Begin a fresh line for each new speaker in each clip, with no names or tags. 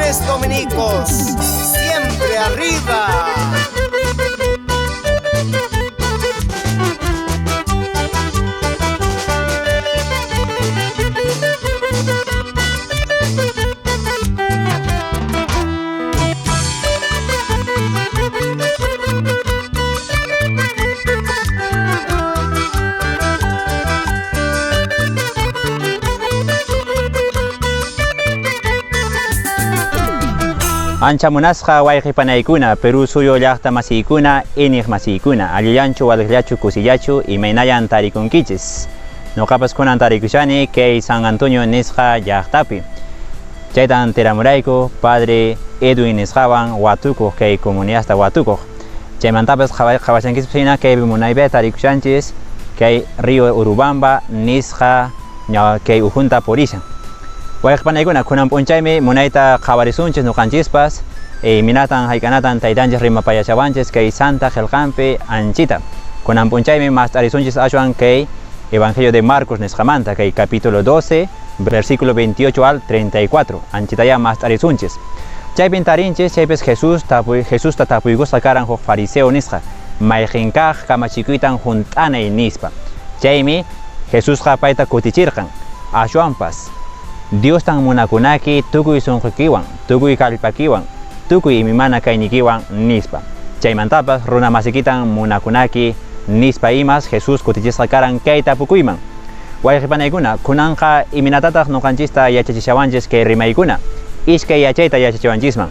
Jóvenes dominicos, siempre arriba.
Ancha munasqa wayqipanaykuna, Perú suyo llaqta masiykuna, inig masiykuna, allillachu walillachu kusillachu imaynayan tarikunkichis. Nuqapas kunan tarikushani kay San Antonio nisqa llaqtapi. Chaytan tiramurayku Padre Edwin nisqawan watukuq kay comunidadta watukuq. Chaymantapas qhawashankisipshina kay munaypi tarikushanchis kay Río Urubamba nisqa kay ujunta purishan. Wayqipanaykuna kunan p'unchaymi munayta qhawarisunchis nuqanchispas minatan haykanatan taytanchis rimapayachawanchis kay Santa qillqanpi anchita. Kunan p'unchaymi mast'arisunchis ashwan kay Evangelio de Marcos nisqamanta kay capítulo 12 versículo 28 al 34 anchitaya mast'arisunchis. Chaypin tarinchis chaypis Jesusta tapuykusqa karan huk fariseo nisqa mayqinkaq kamachikuytan hunt'anay nispa. Chaymi Jesusqa payta kutichirqan ashwanpas Dios tan munakunaki tukuy sunqukiwan, tukuy kallpakiwan, tukuy imimana kaynikiwan nispa. Chaymantapas runa masikitan munakunaki nispa imas Jesus kutichisqa karan kay tapukuyman. Wayqipanaykuna kunanqa iminatataq nuqanchista yachachishawanchis kay rimaykuna iskay yachayta yachachiwanchisman.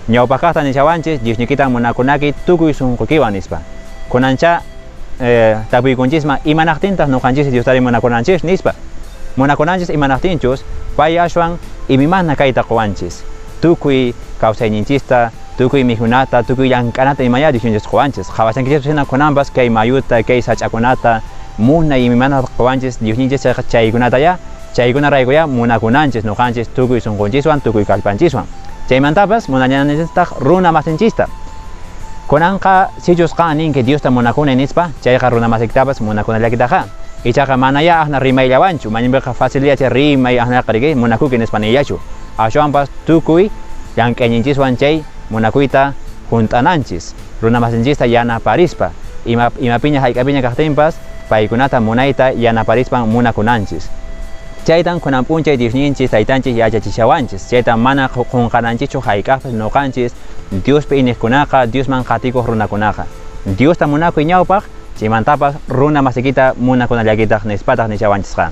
Ñawpaqaqta nishawanchis Diosnikitan munakunaki tukuy sunqukiwan nispa. Kunancha tapuykunchisman imanaqtintaq nuqanchis Diostari munakunanchis nispa. Munakunanchis imanaqtinchus pay ashwan imimana kayta quwanchis. Tukuy kawsayninchista, tukuy mikhunata, tukuy llank'anata imaya Diosninchis quwanchis. Qhawashankichispa kunanpas kay mayuta, kay sach'akunata, munay imimana quwanchis Diosninchis chaykunataya, chaykunaraykuya munakunanchis nuqanchis tukuy sunqunchiswan, tukuy kallpanchiswan. Chaymantapas munallanchistaq runa masinchista. Kunanqa sichusqa ninki Diosta munakunay nispa, chayqa runa masiktapas munakunallakitaqa. Ichaqa manaya ahna rimayllawanchu, mañanpiqa facilillacha rimay ahna qariki munakuki nispanillachu. Ashwanpas tukuy llank'ayninchiswan chay munakuyta hunt'ananchis, runa masinchista yanaparispa, imapiña hayk'apiña kaqtinpas paykunata munayta yanaparispan munakunanchis. Chaytan kunan p'unchay Diosninchis taytanchis yachachishawanchis, chaytan mana qunqananchichu hayk'aqpis nuqanchis Diospi iniqkunaqa, Diosman qatikuq runakunaqa. Diosta munakuy ñawpaq chaymantapas runa masikita munakunallakitaq nispataq nishawanchisqa.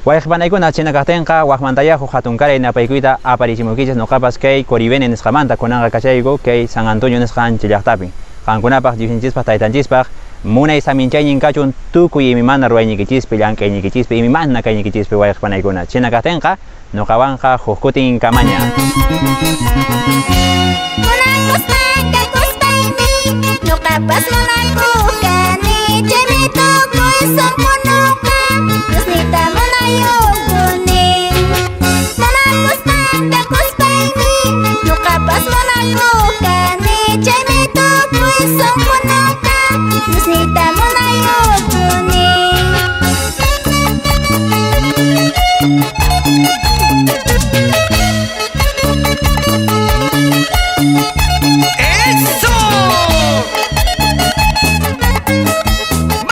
Wayqipanaykuna china kaqtinqa waqmantaya huk hatunkaray napaykuyta aparichimukichis nuqapas kay Corivene nisqamanta kunanqa kachayku kay San Antonio nisqa ancha llaqtapi. Qankunapaq Diosninchispaq taytanchispaq munay saminchaynin kachun tukuy imimana ruwaynikichispi, llank'aynikichispi, imimana kaynikichispi wayqipanaykuna. China kaqtinqa nuqawanqa huk kutin kamaña.